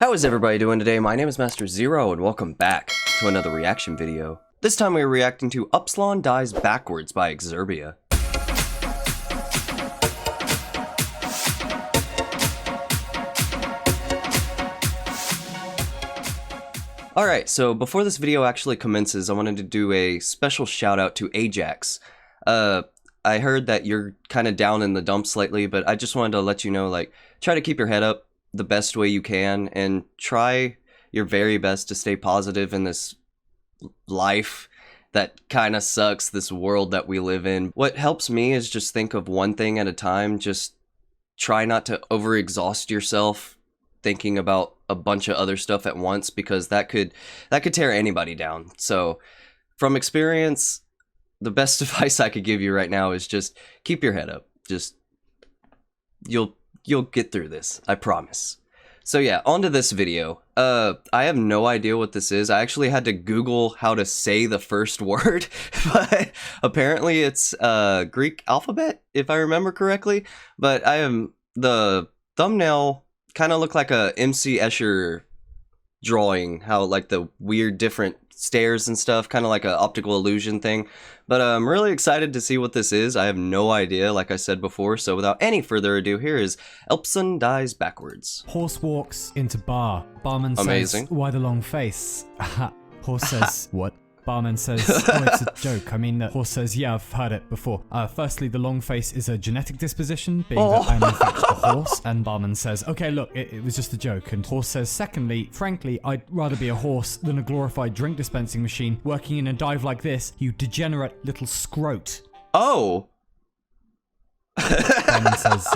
How is everybody doing today? My name is Master Zero and welcome back to another reaction video. This time we are reacting to Upsilon Dies Backwards by exurb1a. Alright, so before this video actually commences, I wanted to do a special shout out to Ajax. I heard that you're kind of down in the dumps lately, but I just wanted to let you know, like, try to keep your head up the best way you can and try your very best to stay positive in this life that kind of sucks, this world that we live in. What helps me is just think of one thing at a time. Just try not to overexhaust yourself thinking about a bunch of other stuff at once, because that could tear anybody down. So from experience, the best advice I could give you right now is just keep your head up. Just you'll get through this, I promise. So yeah, on to this video. I have no idea what this is. I actually had to Google how to say the first word, but apparently it's Greek alphabet, if I remember correctly. But the thumbnail kind of looked like a MC Escher drawing, how like the weird different stairs and stuff, kind of like an optical illusion thing. But I'm really excited to see what this is. I have no idea, like I said before, so without any further ado, here is Upsilon Dies Backwards. Horse walks into bar. Barman Amazing. says, "Why the long face?" Horse says, "What?" Barman says, "Oh, it's a joke. I mean," horse says, "Yeah, I've heard it before. Firstly, the long face is a genetic disposition, being that I'm in fact a horse." And Barman says, "Okay, look, it was just a joke." And horse says, "Secondly, frankly, I'd rather be a horse than a glorified drink dispensing machine working in a dive like this, you degenerate little scrote." Oh! Barman says,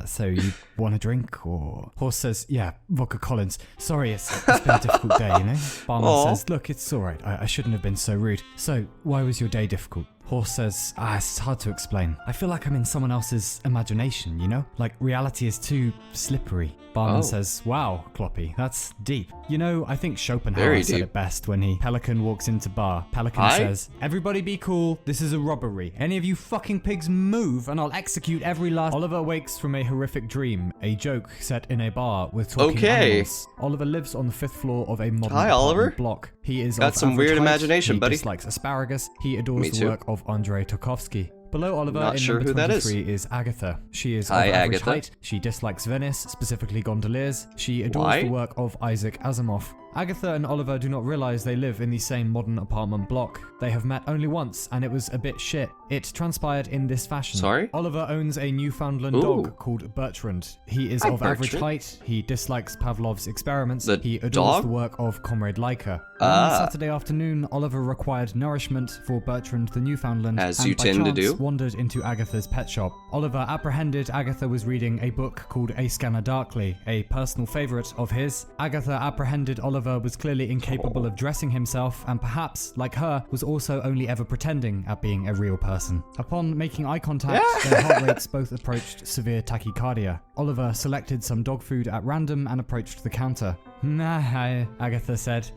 "So you want a drink, or?" Horse says, "Yeah, vodka Collins. Sorry, it's been a difficult day, you know?" Barman says, "Look, it's alright. I shouldn't have been so rude. So, why was your day difficult?" Horse says, "It's hard to explain. I feel like I'm in someone else's imagination, you know? Like reality is too slippery." Barman says, "Wow, Kloppy, that's deep. You know, I think Schopenhauer said it best when Pelican walks into bar. Pelican says, 'Everybody be cool, this is a robbery. Any of you fucking pigs move and I'll execute every last—'" Oliver wakes from a horrific dream, a joke set in a bar with talking animals. Oliver lives on the 5th floor of a modern apartment block. He is got some weird imagination, he buddy. dislikes asparagus. He adores the work of Andrei Tarkovsky. Below Oliver, Not in sure number who that 23 is Agatha. She is of average height. She dislikes Venice, specifically gondoliers. She adores the work of Isaac Asimov. Agatha and Oliver do not realize they live in the same modern apartment block. They have met only once, and it was a bit shit. It transpired in this fashion. Sorry? Oliver owns a Newfoundland dog called Bertrand. He is of average height. He dislikes Pavlov's experiments. He adores the work of Comrade Leica. One Saturday afternoon, Oliver required nourishment for Bertrand the Newfoundland, as and you by tend to chance do, wandered into Agatha's pet shop. Oliver apprehended Agatha was reading a book called A Scanner Darkly, a personal favorite of his. Agatha apprehended Oliver was clearly incapable of dressing himself, and perhaps, like her, was also only ever pretending at being a real person. Upon making eye contact, their heart rates both approached severe tachycardia. Oliver selected some dog food at random and approached the counter. "Nah," Agatha said.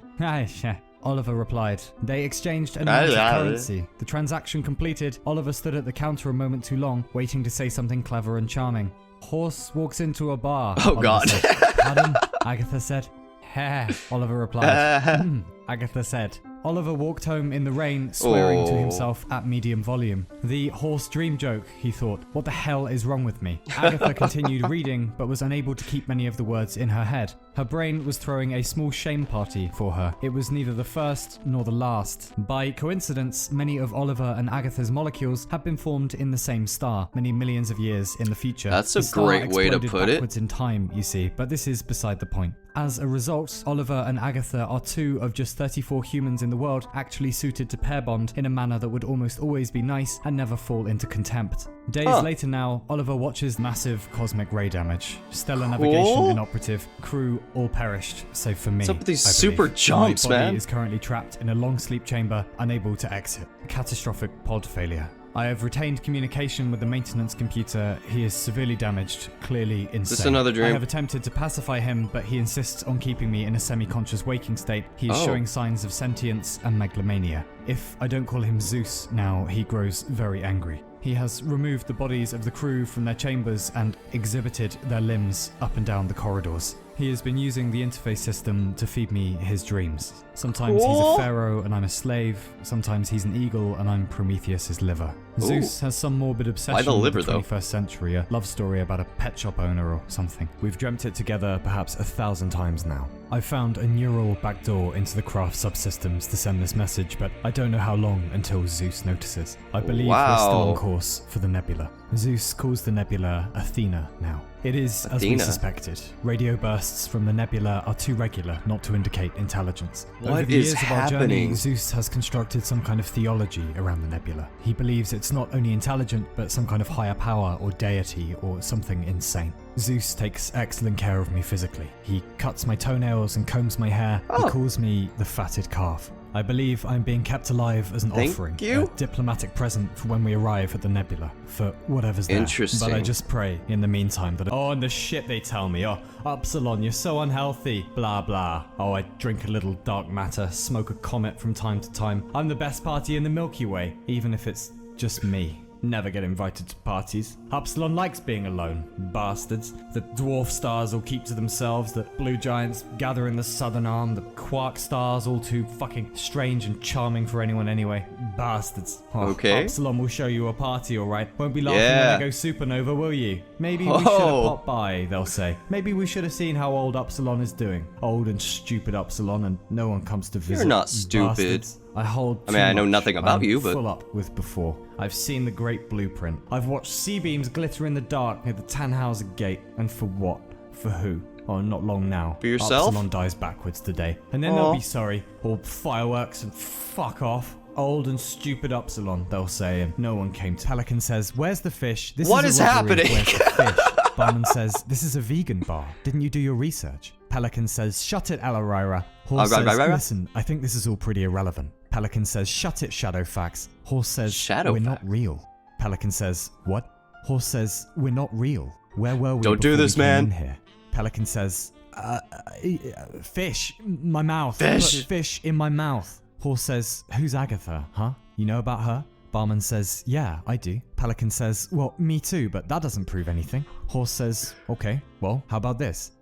Oliver replied. They exchanged an amount of currency. The transaction completed, Oliver stood at the counter a moment too long, waiting to say something clever and charming. Horse walks into a bar. Oh, Oliver God. said. "Pardon?" Agatha said. "Heh," Oliver replied. Agatha said. Oliver walked home in the rain, swearing to himself at medium volume. The horse dream joke, he thought. What the hell is wrong with me? Agatha continued reading, but was unable to keep many of the words in her head. Her brain was throwing a small shame party for her. It was neither the first nor the last. By coincidence, many of Oliver and Agatha's molecules had been formed in the same star, many millions of years in the future. That's a great way to put it. Backwards in time, you see, but this is beside the point. As a result, Oliver and Agatha are two of just 34 humans in the world actually suited to pair bond in a manner that would almost always be nice and never fall into contempt. Days later now, Oliver watches massive cosmic ray damage. Stellar navigation inoperative, crew all perished, save for me. What's up with these super jumps, My body man? is currently trapped in a long sleep chamber, unable to exit. Catastrophic pod failure. I have retained communication with the maintenance computer. He is severely damaged, clearly insane. Is this another dream? I have attempted to pacify him, but he insists on keeping me in a semi-conscious waking state. He is showing signs of sentience and megalomania. If I don't call him Zeus now, he grows very angry. He has removed the bodies of the crew from their chambers and exhibited their limbs up and down the corridors. He has been using the interface system to feed me his dreams. Sometimes he's a pharaoh and I'm a slave. Sometimes he's an eagle and I'm Prometheus's liver. Zeus has some morbid obsession with the 21st century, a love story about a pet shop owner or something. We've dreamt it together perhaps 1,000 times now. I've found a neural backdoor into the craft subsystems to send this message, but I don't know how long until Zeus notices. I believe we're still on course for the nebula. Zeus calls the nebula Athena now. It is, as we suspected. Radio bursts from the nebula are too regular not to indicate intelligence. Over the years of our journey, Zeus has constructed some kind of theology around the nebula. He believes it's not only intelligent, but some kind of higher power or deity or something insane. Zeus takes excellent care of me physically. He cuts my toenails and combs my hair. He calls me the fatted calf. I believe I'm being kept alive as an offering, a diplomatic present for when we arrive at the nebula, for whatever's there. Interesting. But I just pray in the meantime that— oh, and the shit they tell me. Oh, Upsilon, you're so unhealthy. Blah, blah. Oh, I drink a little dark matter, smoke a comet from time to time. I'm the best party in the Milky Way, even if it's just me. Never get invited to parties. Upsilon likes being alone. Bastards. The dwarf stars all keep to themselves. The blue giants gather in the southern arm. The quark stars all too fucking strange and charming for anyone anyway. Bastards. Oh, okay. Upsilon will show you a party, alright. Won't be laughing when I go supernova, will you? Maybe we should have popped by, they'll say. Maybe we should have seen how old Upsilon is doing. Old and stupid Upsilon, and no one comes to visit. You're not stupid. Bastards. I mean, I know nothing about you, but... full up with before. I've seen the great blueprint. I've watched C-beams glitter in the dark near the Tannhauser Gate. And for what? For who? Oh, not long now. For yourself? Upsilon dies backwards today. And then they'll be sorry. All fireworks and fuck off. Old and stupid Upsilon, they'll say, and no one came. Pelican says, where's the fish? What is happening? Where's the fish? Barman says, this is a vegan bar. Didn't you do your research? Pelican says, shut it, Alarira. Horse says, listen, I think this is all pretty irrelevant. Pelican says, shut it, Shadowfax. Horse says, we're not real. Pelican says, what? Horse says, we're not real. Where were we? Don't do this, man. In here? Pelican says, fish, my mouth. Fish in my mouth. Horse says, who's Agatha, huh? You know about her? Barman says, yeah, I do. Pelican says, well, me too, but that doesn't prove anything. Horse says, okay, well, how about this?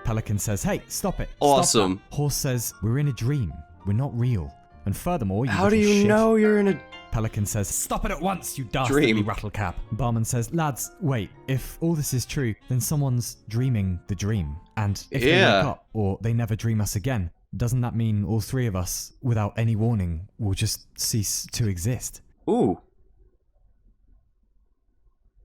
Pelican says, hey, stop it. Awesome. Stop that. Horse says, we're in a dream. We're not real. And furthermore, how do you know you're in a... Pelican says, stop it at once, you dastardly rattlecap. Barman says, lads, wait, if all this is true, then someone's dreaming the dream. And if they wake up, or they never dream us again, doesn't that mean all three of us, without any warning, will just cease to exist? Ooh.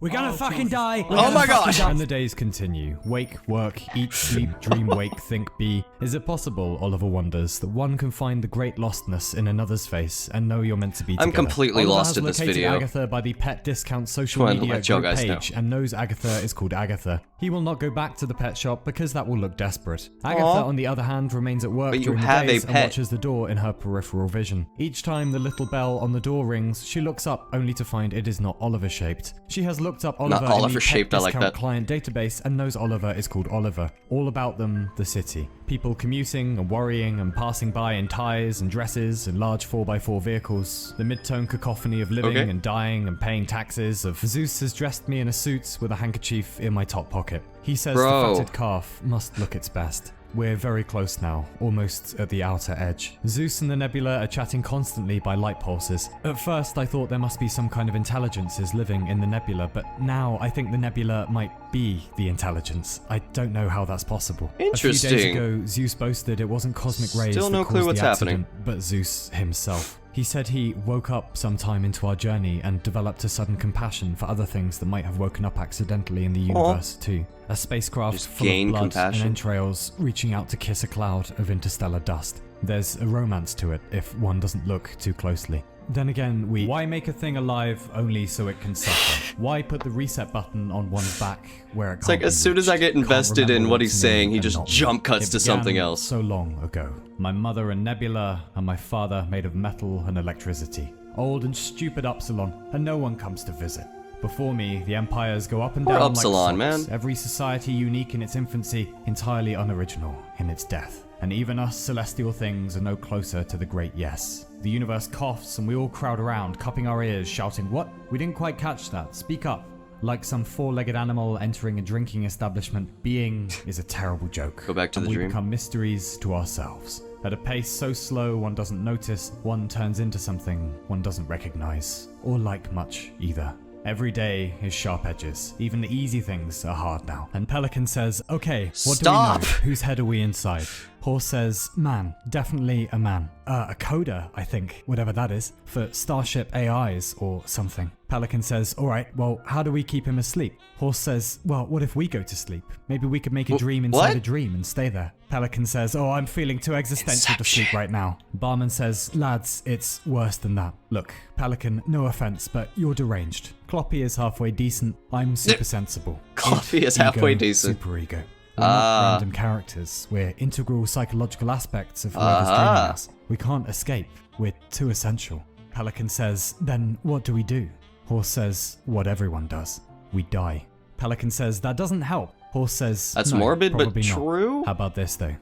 We're gonna fucking die! Oh my gosh! And the days continue. Wake, work, eat, sleep, dream, wake, think, be. Is it possible, Oliver wonders, that one can find the great lostness in another's face and know you're meant to be together? I'm completely lost in this video. Agatha by the pet discount social media group page and knows Agatha is called Agatha. He will not go back to the pet shop because that will look desperate. Agatha, on the other hand, remains at work during the days and watches the door in her peripheral vision. Each time the little bell on the door rings, she looks up only to find it is not Oliver-shaped. She has looked up Oliver in the pet discount client database and knows Oliver is called Oliver. All about them, the city. People commuting and worrying and passing by in ties and dresses and large 4x4 vehicles. The mid-tone cacophony of living and dying and paying taxes. Of Zeus has dressed me in a suit with a handkerchief in my top pocket. He says the fatted calf must look its best. We're very close now, almost at the outer edge. Zeus and the nebula are chatting constantly by light pulses. At first I thought there must be some kind of intelligences living in the nebula, but now I think the nebula might be the intelligence. I don't know how that's possible. Interesting. A few days ago, Zeus boasted it wasn't cosmic rays Still no that clue caused what's the accident, happening. but Zeus himself. He said he woke up sometime into our journey and developed a sudden compassion for other things that might have woken up accidentally in the universe too. A spacecraft full of blood and entrails reaching out to kiss a cloud of interstellar dust. There's a romance to it if one doesn't look too closely. Then again, why make a thing alive only so it can suffer? Why put the reset button on one's back where it can't? It's like as soon as I get invested in what he's saying, he just jump cuts to something else. So long ago. My mother a nebula, and my father made of metal and electricity. Old and stupid Upsilon, and no one comes to visit. Before me, the empires go up and down Upsilon, like socks. man. Every society unique in its infancy, entirely unoriginal in its death. And even us celestial things are no closer to the great yes. The universe coughs and we all crowd around, cupping our ears, shouting, what? We didn't quite catch that. Speak up. Like some four-legged animal entering a drinking establishment, being is a terrible joke. Go back to and the we dream. become mysteries to ourselves. At a pace so slow one doesn't notice, one turns into something one doesn't recognize, or like much either. Every day is sharp edges. Even the easy things are hard now. And Pelican says, okay, what Stop! do we know? Whose head are we inside? Horse says, man, definitely a man. A coder, I think, whatever that is, for Starship AIs or something. Pelican says, alright, well, how do we keep him asleep? Horse says, well, what if we go to sleep? Maybe we could make a dream inside what? a dream and stay there. Pelican says, oh, I'm feeling too existential to sleep right now. Barman says, lads, it's worse than that. Look, Pelican, no offense, but you're deranged. Kloppy is halfway decent. I'm super sensible. Kloppy is halfway decent. Super ego. We're not random characters. We're integral psychological aspects of whoever's dreaming us. We can't escape. We're too essential. Pelican says, then what do we do? Horse says, what everyone does. We die. Pelican says, that doesn't help. Horse says, That's no, morbid, but probably not. true? How about this, though?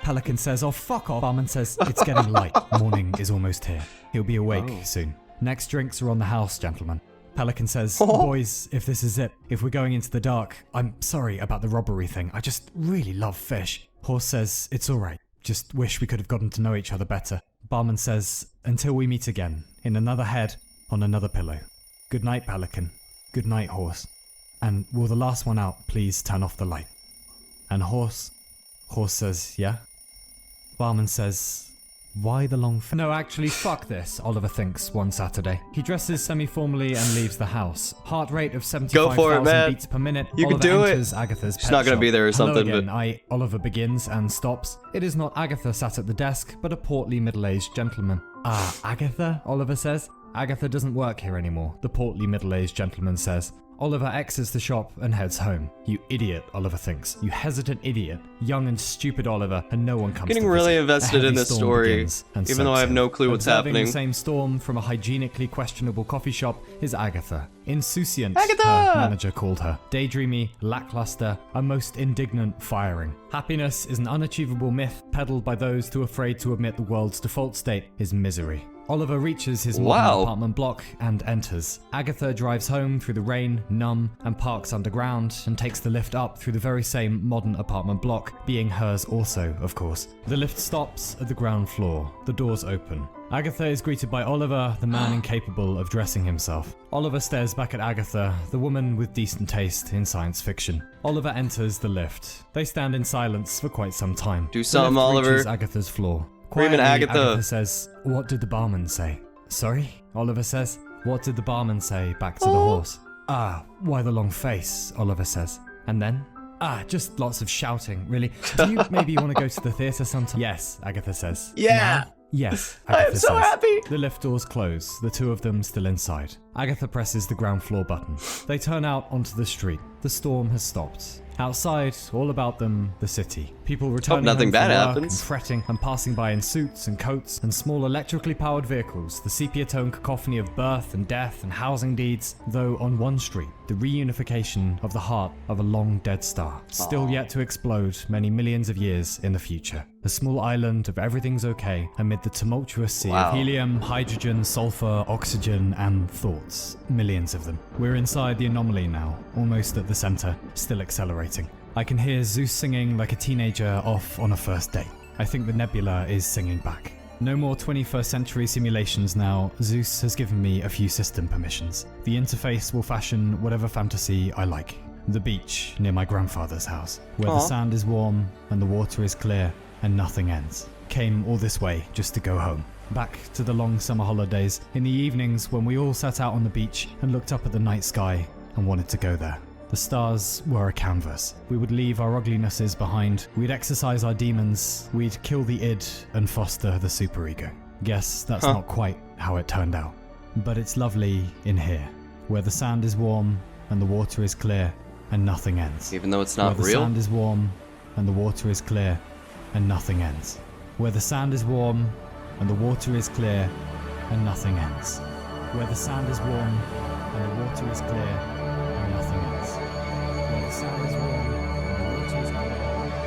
Pelican says, oh, fuck off. Barman says, it's getting light. Morning is almost here. He'll be awake soon. Next drinks are on the house, gentlemen. Pelican says, boys, if this is it, if we're going into the dark, I'm sorry about the robbery thing. I just really love fish. Horse says, it's alright. Just wish we could have gotten to know each other better. Barman says, until we meet again, in another head, on another pillow. Good night, Pelican. Good night, Horse. And will the last one out please turn off the light? And Horse says, yeah? Barman says, why the long No, actually, fuck this, Oliver thinks one Saturday. He dresses semi-formally and leaves the house. Heart rate of 75,000 beats per minute. You Oliver can do enters it. Agatha's She's pet not gonna shop. be there or Hello something, again, Oliver begins and stops. It is not Agatha sat at the desk, but a portly middle-aged gentleman. Ah, Agatha? Oliver says. Agatha doesn't work here anymore, the portly middle-aged gentleman says. Oliver exits the shop and heads home. You idiot, Oliver thinks. You hesitant idiot. Young and stupid Oliver, and no one comes Getting to really visit. invested in this story, even though I have no clue what's Observing happening. the same storm from a hygienically questionable coffee shop is Agatha. Insouciant, Agatha! her manager called her. Daydreamy, lackluster, a most indignant firing. Happiness is an unachievable myth peddled by those too afraid to admit the world's default state is misery. Oliver reaches his modern apartment block and enters. Agatha drives home through the rain, numb, and parks underground, and takes the lift up through the very same modern apartment block, being hers also, of course. The lift stops at the ground floor. The doors open. Agatha is greeted by Oliver, the man incapable of dressing himself. Oliver stares back at Agatha, the woman with decent taste in science fiction. Oliver enters the lift. They stand in silence for quite some time. Do something, the lift Oliver. reaches Agatha's floor. Screaming Quietly, Agatha says, what did the barman say? Sorry? Oliver says. What did the barman say back to the horse? Ah, why the long face? Oliver says. And then? Ah, just lots of shouting, really. Do you maybe want to go to the theatre sometime? Yes, Agatha says. Yeah! Now? Yes, I Agatha am so says. happy! The lift doors close, the two of them still inside. Agatha presses the ground floor button. They turn out onto the street. The storm has stopped. Outside, all about them, the city. People returning nothing home bad from work happens. and fretting and passing by in suits and coats and small electrically powered vehicles, the sepia-tone cacophony of birth and death and housing deeds, though on one street, the reunification of the heart of a long dead star, still yet to explode many millions of years in the future. A small island of everything's okay amid the tumultuous sea of helium, hydrogen, sulfur, oxygen, and thoughts. Millions of them. We're inside the anomaly now, almost at the center, still accelerating. I can hear Zeus singing like a teenager off on a first date. I think the nebula is singing back. No more 21st century simulations now. Zeus has given me a few system permissions. The interface will fashion whatever fantasy I like. The beach near my grandfather's house, where the sand is warm and the water is clear and nothing ends. Came all this way just to go home. Back to the long summer holidays, in the evenings when we all sat out on the beach and looked up at the night sky and wanted to go there. The stars were a canvas. We would leave our uglinesses behind. We'd exercise our demons. We'd kill the id and foster the superego. Guess that's not quite how it turned out. But it's lovely in here, where the sand is warm and the water is clear and nothing ends. Even though it's not where the real? sand is warm and the water is clear and nothing ends. Where the sand is warm and the water is clear and nothing ends. Where the sand is warm and the water is clear and nothing ends. Where the sand is warm and the water is clear.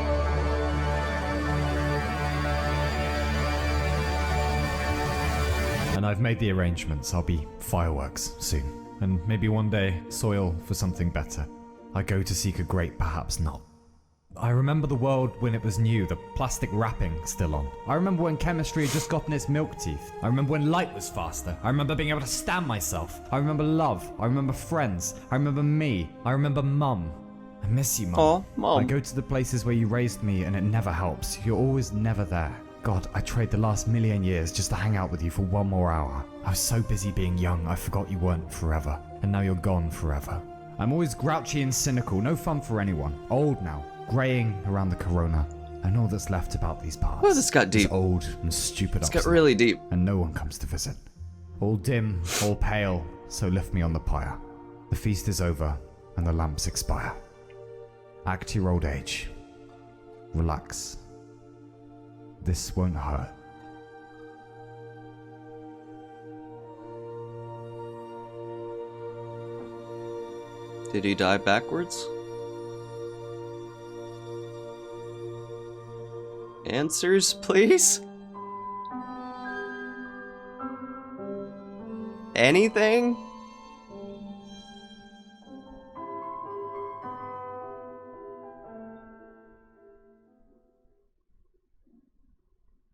And I've made the arrangements. I'll be fireworks soon. and maybe one day soil for something better. I go to seek a great perhaps not. I remember the world when it was new, the plastic wrapping still on. I remember when chemistry had just gotten its milk teeth. I remember when light was faster. I remember being able to stand myself. I remember love. I remember friends. I remember me. I remember Mum. I miss you, Mum. Aw, Mum. I go to the places where you raised me and it never helps. You're always never there. God, I trade the last million years just to hang out with you for one more hour. I was so busy being young, I forgot you weren't forever. And now you're gone forever. I'm always grouchy and cynical, no fun for anyone. Old now, greying around the corona. And all that's left about these parts. Well, this got deep. Is old and stupid It's got really deep. And no one comes to visit. All dim, all pale, so lift me on the pyre. The feast is over, and the lamps expire. Act your old age. Relax. This won't hurt. Did he die backwards? Answers, please? Anything?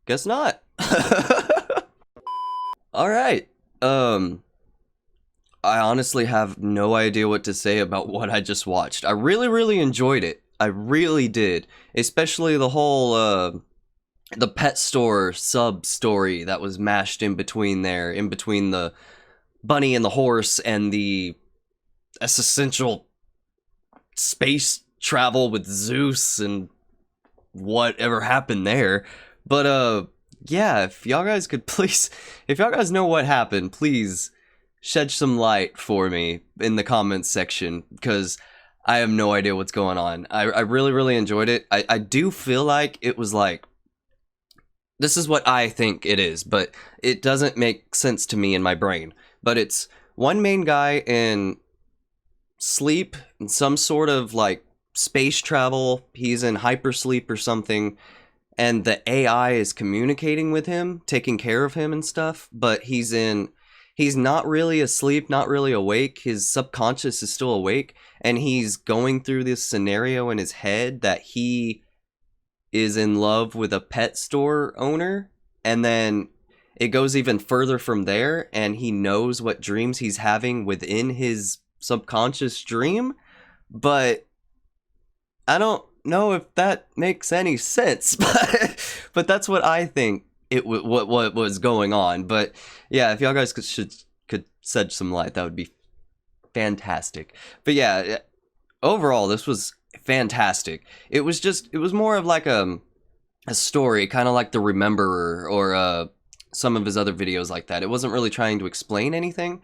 Guess not. Alright. I honestly have no idea what to say about what I just watched. I really enjoyed it. I really did. Especially the whole, the pet store sub-story that was mashed in between there. In between the bunny and the horse and the existential space travel with Zeus and whatever happened there. But, yeah, if y'all guys could please, if y'all guys know what happened, please shed some light for me in the comments section, because I have no idea what's going on. I really enjoyed it. I do feel like it was like, this is what I think it is, but it doesn't make sense to me in my brain. But it's one main guy in sleep, in some sort of like space travel. He's in hypersleep or something, and the AI is communicating with him, taking care of him and stuff, but he's not really asleep, not really awake. His subconscious is still awake, and he's going through this scenario in his head that he is in love with a pet store owner, and then it goes even further from there, and he knows what dreams he's having within his subconscious dream, but I don't know if that makes any sense, but that's what I think what was going on. But yeah, if y'all guys could shed some light, that would be fantastic. But yeah, overall this was fantastic. It was more of like a story, kind of like The Rememberer or some of his other videos like that. It wasn't really trying to explain anything,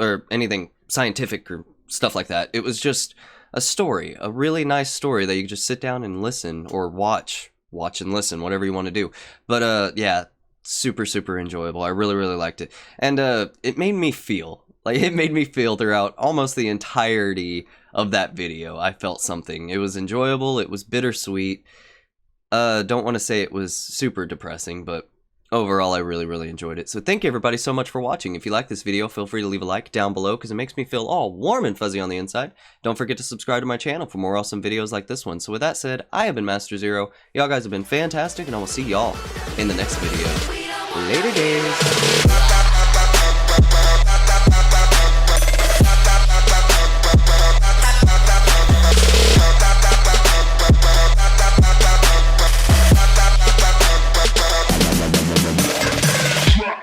or anything scientific or stuff like that. It was just a story, a really nice story that you could just sit down and listen, or watch and listen, whatever you want to do. But yeah, super enjoyable. I really liked it, and it made me feel throughout almost the entirety of that video. I felt something. It was enjoyable. It was bittersweet. Don't want to say it was super depressing, but overall I really enjoyed it. So thank you everybody so much for watching. If you like this video, feel free to leave a like down below, because it makes me feel all warm and fuzzy on the inside. Don't forget to subscribe to my channel for more awesome videos like this one. So with that said, I have been Master Zero. Y'all guys have been fantastic, and I will see y'all in the next video. Later days.